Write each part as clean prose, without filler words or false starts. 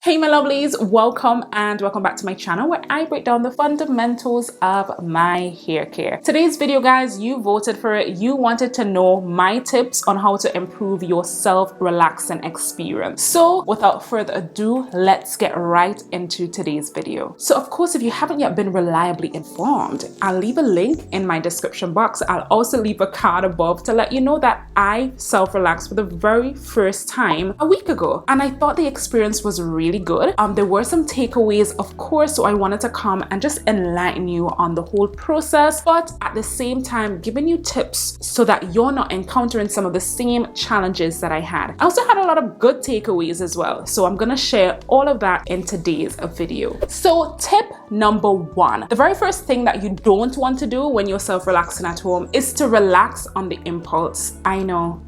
Hey my lovelies, welcome back to my channel where I break down the fundamentals of my hair care. Today's video, guys, you voted for it. You wanted to know my tips on how to improve your self-relaxing experience. So without further ado, let's get right into today's video. So of course, if you haven't yet been reliably informed, I'll leave a link in my description box. I'll also leave a card above to let you know that I self-relaxed for the very first time a week ago, and I thought the experience was really good. There were some takeaways, of course, so I wanted to come and just enlighten you on the whole process, but at the same time giving you tips so that you're not encountering some of the same challenges that I had. I also had a lot of good takeaways as well, so I'm gonna share all of that in today's video. So tip number one, the very first thing that you don't want to do when you're self-relaxing at home is to relax on the impulse. I know.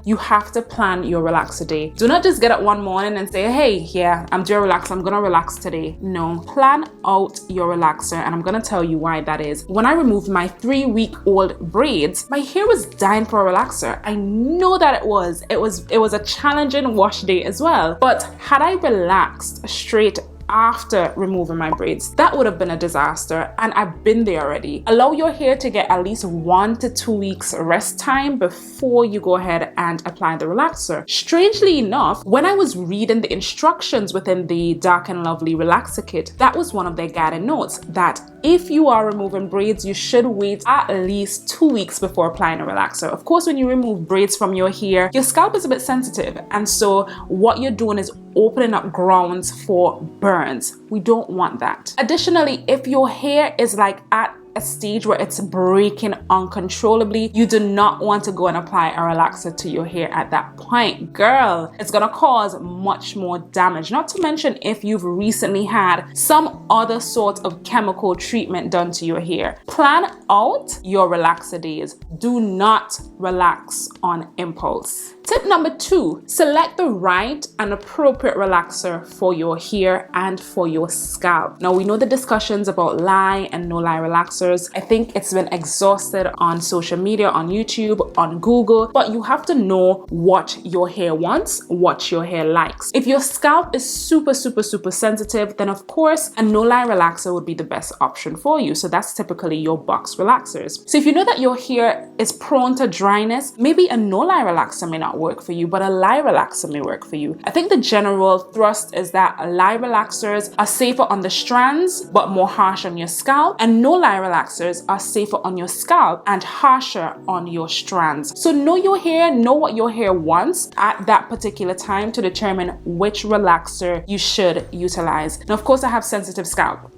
You have to plan your relaxer day. Do not just get up one morning and say, hey, yeah, I'm due to relax, I'm gonna relax today. No, plan out your relaxer, and I'm gonna tell you why that is. When I removed my 3-week-old braids, my hair was dying for a relaxer. I know that it was a challenging wash day as well, but had I relaxed straight after removing my braids, that would have been a disaster, and I've been there already. Allow your hair to get at least 1 to 2 weeks rest time before you go ahead and apply the relaxer. Strangely enough, when I was reading the instructions within the Dark and Lovely relaxer kit, that was one of their guided notes, that if you are removing braids, you should wait at least 2 weeks before applying a relaxer. Of course, when you remove braids from your hair, your scalp is a bit sensitive, and so what you're doing is opening up grounds for burns. We don't want that. Additionally, if your hair is like at a stage where it's breaking uncontrollably, you do not want to go and apply a relaxer to your hair at that point. Girl, it's gonna cause much more damage. Not to mention if you've recently had some other sort of chemical treatment done to your hair. Plan out your relaxer days. Do not relax on impulse. Tip number 2, select the right and appropriate relaxer for your hair and for your scalp. Now, we know the discussions about lie and no lie relaxers. I think it's been exhausted on social media, on YouTube, on Google, but you have to know what your hair wants, what your hair likes. If your scalp is super sensitive, then of course a no lie relaxer would be the best option for you. So that's typically your box relaxers. So if you know that your hair is prone to dryness, maybe a no lie relaxer may not work for you, but a lie relaxer may work for you. I think the general thrust is that lie relaxers are safer on the strands but more harsh on your scalp, and no lie relaxers are safer on your scalp and harsher on your strands. So know your hair, know what your hair wants at that particular time to determine which relaxer you should utilize. Now, of course, I have sensitive scalp.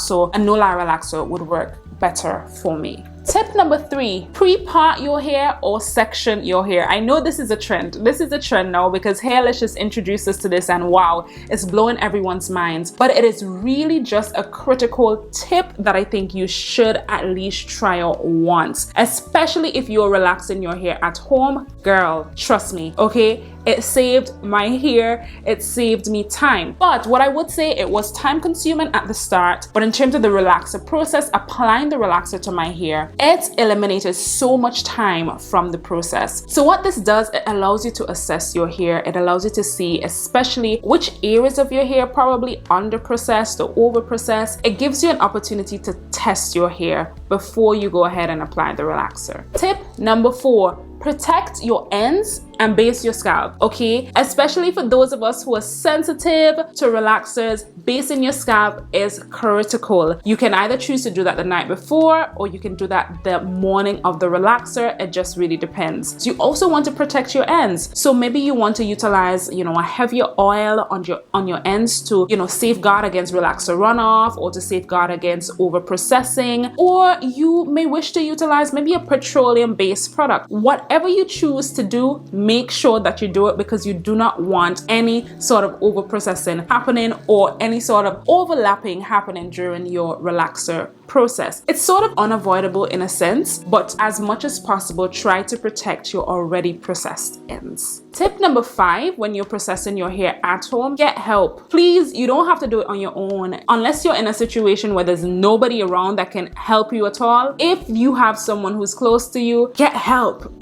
So a no lie relaxer would work better for me. Tip number 3, pre-part your hair or section your hair. I know this is a trend. This is a trend now because Hairlicious introduced us to this, and wow, it's blowing everyone's minds. But it is really just a critical tip that I think you should at least try out once, especially if you're relaxing your hair at home. Girl, trust me, okay? It saved my hair, it saved me time. But what I would say, it was time consuming at the start, but in terms of the relaxer process, applying the relaxer to my hair, it eliminated so much time from the process. So what this does, it allows you to assess your hair. It allows you to see especially which areas of your hair probably under processed or over processed. It gives you an opportunity to test your hair before you go ahead and apply the relaxer. Tip number 4, protect your ends and base your scalp, okay? Especially for those of us who are sensitive to relaxers, basing your scalp is critical. You can either choose to do that the night before, or you can do that the morning of the relaxer. It just really depends. So you also want to protect your ends. So maybe you want to utilize, a heavier oil on your ends to, safeguard against relaxer runoff, or to safeguard against over processing, or you may wish to utilize maybe a petroleum-based product. Whatever you choose to do, make sure that you do it, because you do not want any sort of over processing happening or any sort of overlapping happening during your relaxer process. It's sort of unavoidable in a sense, but as much as possible, try to protect your already processed ends. Tip number 5, when you're processing your hair at home, get help. Please, you don't have to do it on your own unless you're in a situation where there's nobody around that can help you at all. If you have someone who's close to you, get help.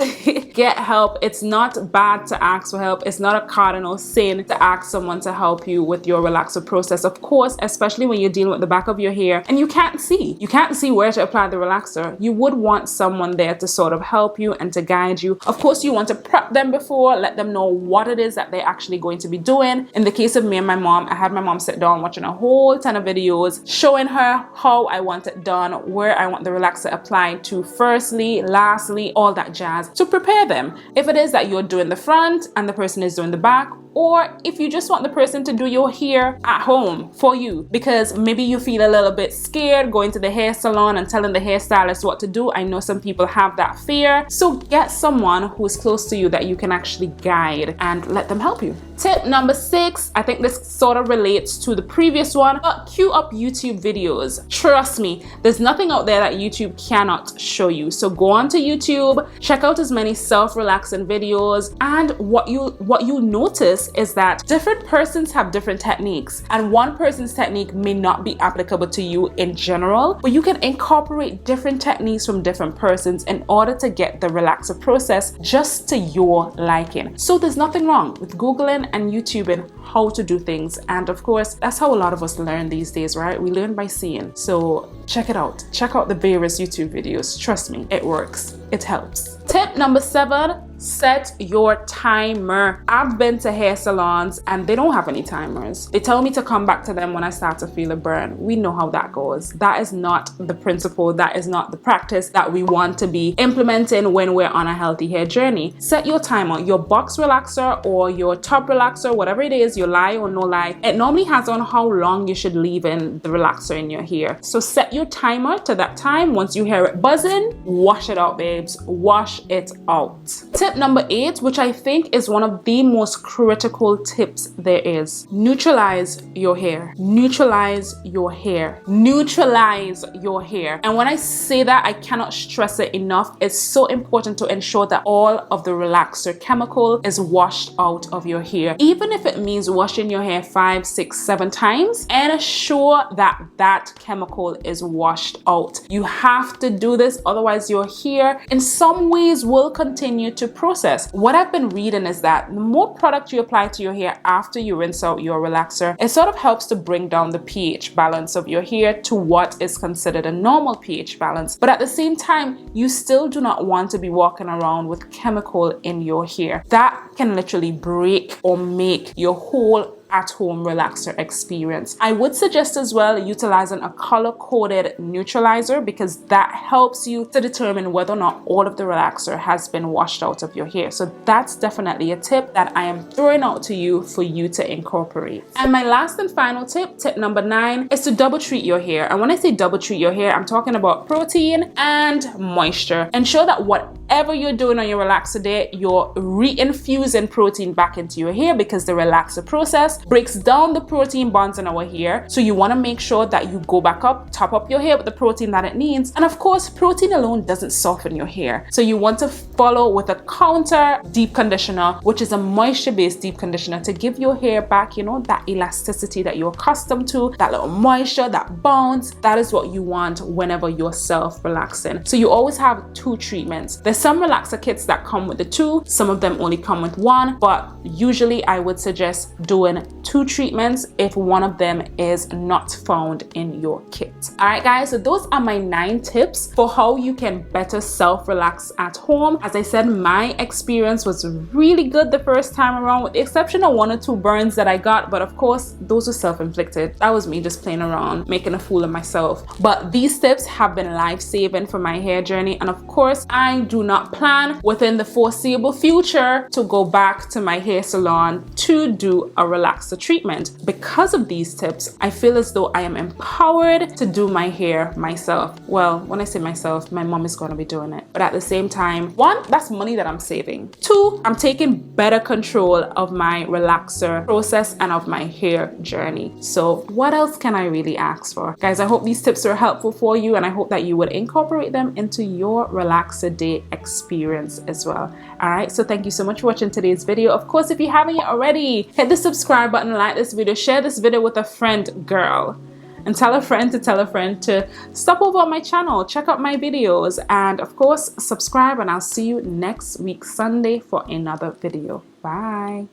get help. It's not bad to ask for help. It's not a cardinal sin to ask someone to help you with your relaxer process. Of course, especially when you're dealing with the back of your hair and you can't see where to apply the relaxer, you would want someone there to sort of help you and to guide you. Of course, you want to prep them before, let them know what it is that they're actually going to be doing. In the case of me and my mom, I had my mom sit down watching a whole ton of videos showing her how I want it done, where I want the relaxer applied to firstly, lastly, all that jazz, to prepare them. If it is that you're doing the front and the person is doing the back, or if you just want the person to do your hair at home for you because maybe you feel a little bit scared going to the hair salon and telling the hairstylist what to do. I know some people have that fear. So get someone who's close to you that you can actually guide and let them help you. Tip number 6, I think this sort of relates to the previous one, but queue up YouTube videos. Trust me, there's nothing out there that YouTube cannot show you. So go onto YouTube, check out as many self-relaxing videos, and what you'll notice is that different persons have different techniques, and one person's technique may not be applicable to you in general, but you can incorporate different techniques from different persons in order to get the relaxer process just to your liking. So there's nothing wrong with Googling and YouTubing how to do things, and of course that's how a lot of us learn these days, right? We learn by seeing. So check it out. Check out the various YouTube videos. Trust me, it works. It helps. Tip number 7, set your timer. I've been to hair salons and they don't have any timers. They tell me to come back to them when I start to feel a burn. We know how that goes. That is not the principle. That is not the practice that we want to be implementing when we're on a healthy hair journey. Set your timer. Your box relaxer or your top relaxer, whatever it is, your lie or no lie, it normally has on how long you should leave in the relaxer in your hair. So set your timer to that time. Once you hear it buzzing, wash it out, babes. Wash it out. Tip number 8, which I think is one of the most critical tips there is: neutralize your hair. Neutralize your hair. Neutralize your hair. And when I say that, I cannot stress it enough. It's so important to ensure that all of the relaxer chemical is washed out of your hair. Even if it means washing your hair 5, 6, 7 times, and ensure that that chemical is washed out. You have to do this, otherwise your hair in some ways will continue to process. What I've been reading is that the more product you apply to your hair after you rinse out your relaxer, it sort of helps to bring down the pH balance of your hair to what is considered a normal pH balance. But at the same time, you still do not want to be walking around with chemical in your hair. That can literally break or make your whole at-home relaxer experience. I would suggest as well utilizing a color-coded neutralizer because that helps you to determine whether or not all of the relaxer has been washed out of your hair. So that's definitely a tip that I am throwing out to you for you to incorporate. And my last and final tip, tip number 9, is to double treat your hair. And when I say double treat your hair, I'm talking about protein and moisture. Ensure that whatever you're doing on your relaxer day, you're re-infusing protein back into your hair because the relaxer process breaks down the protein bonds in our hair. So you want to make sure that you go back up, top up your hair with the protein that it needs. And of course, protein alone doesn't soften your hair. So you want to follow with a counter deep conditioner, which is a moisture-based deep conditioner to give your hair back, you know, that elasticity that you're accustomed to, that little moisture, that bounce. That is what you want whenever you're self-relaxing. So you always have 2 treatments. There's some relaxer kits that come with the 2. Some of them only come with 1, but usually I would suggest doing 2 treatments if one of them is not found in your kit. All right, guys, so those are my 9 tips for how you can better self-relax at home. As I said, my experience was really good the first time around, with the exception of 1 or 2 burns that I got, but of course those were self-inflicted. That was me just playing around, making a fool of myself. But these tips have been life-saving for my hair journey, and of course I do not plan within the foreseeable future to go back to my hair salon to do a relaxer treatment. Because of these tips, I feel as though I am empowered to do my hair myself. Well, when I say myself, my mom is going to be doing it. But at the same time, 1, that's money that I'm saving. 2, I'm taking better control of my relaxer process and of my hair journey. So what else can I really ask for? Guys, I hope these tips are helpful for you, and I hope that you would incorporate them into your relaxer day experience as well. All right, so thank you so much for watching today's video. Of course, if you haven't yet already, hit the subscribe button, like this video, share this video with a friend, girl. and tell a friend to tell a friend to stop over on my channel, check out my videos, and of course subscribe, and I'll see you next week Sunday for another video. Bye.